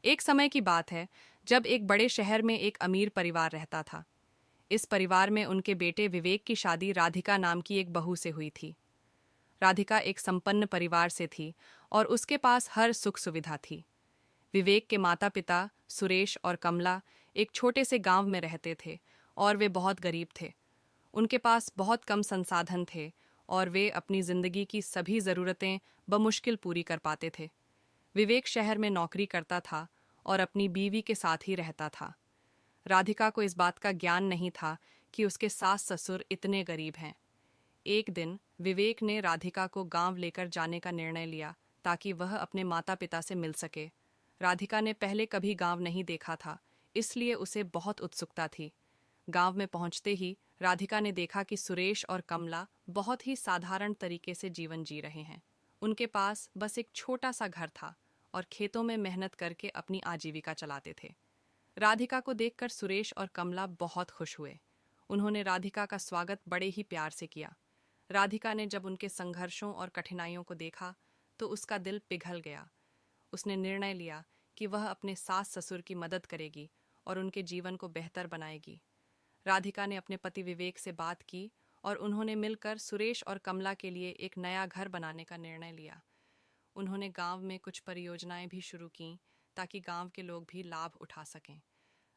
एक समय की बात है जब एक बड़े शहर में एक अमीर परिवार रहता था। इस परिवार में उनके बेटे विवेक की शादी राधिका नाम की एक बहू से हुई थी। राधिका एक संपन्न परिवार से थी और उसके पास हर सुख सुविधा थी। विवेक के माता पिता सुरेश और कमला एक छोटे से गांव में रहते थे और वे बहुत गरीब थे। उनके पास बहुत कम संसाधन थे और वे अपनी जिंदगी की सभी ज़रूरतें बमुश्किल पूरी कर पाते थे। विवेक शहर में नौकरी करता था और अपनी बीवी के साथ ही रहता था। राधिका को इस बात का ज्ञान नहीं था कि उसके सास ससुर इतने गरीब हैं। एक दिन विवेक ने राधिका को गांव लेकर जाने का निर्णय लिया ताकि वह अपने माता पिता से मिल सके। राधिका ने पहले कभी गांव नहीं देखा था, इसलिए उसे बहुत उत्सुकता थी। गांव में पहुंचते ही राधिका ने देखा कि सुरेश और कमला बहुत ही साधारण तरीके से जीवन जी रहे हैं। उनके पास बस एक छोटा सा घर था और खेतों में मेहनत करके अपनी आजीविका चलाते थे। राधिका को देखकर सुरेश और कमला बहुत खुश हुए। उन्होंने राधिका का स्वागत बड़े ही प्यार से किया। राधिका ने जब उनके संघर्षों और कठिनाइयों को देखा तो उसका दिल पिघल गया। उसने निर्णय लिया कि वह अपने सास ससुर की मदद करेगी और उनके जीवन को बेहतर बनाएगी। राधिका ने अपने पति विवेक से बात की और उन्होंने मिलकर सुरेश और कमला के लिए एक नया घर बनाने का निर्णय लिया। उन्होंने गांव में कुछ परियोजनाएं भी शुरू कीं ताकि गांव के लोग भी लाभ उठा सकें।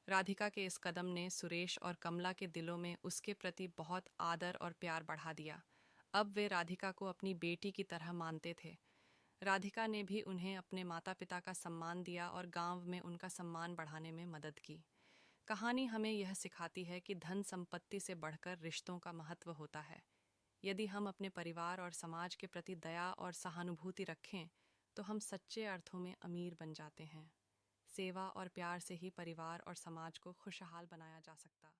राधिका के इस कदम ने सुरेश और कमला के दिलों में उसके प्रति बहुत आदर और प्यार बढ़ा दिया। अब वे राधिका को अपनी बेटी की तरह मानते थे। राधिका ने भी उन्हें अपने माता पिता का सम्मान दिया और गांव में उनका सम्मान बढ़ाने में मदद की। कहानी हमें यह सिखाती है कि धन संपत्ति से बढ़कर रिश्तों का महत्व होता है। यदि हम अपने परिवार और समाज के प्रति दया और सहानुभूति रखें तो हम सच्चे अर्थों में अमीर बन जाते हैं। सेवा और प्यार से ही परिवार और समाज को खुशहाल बनाया जा सकता।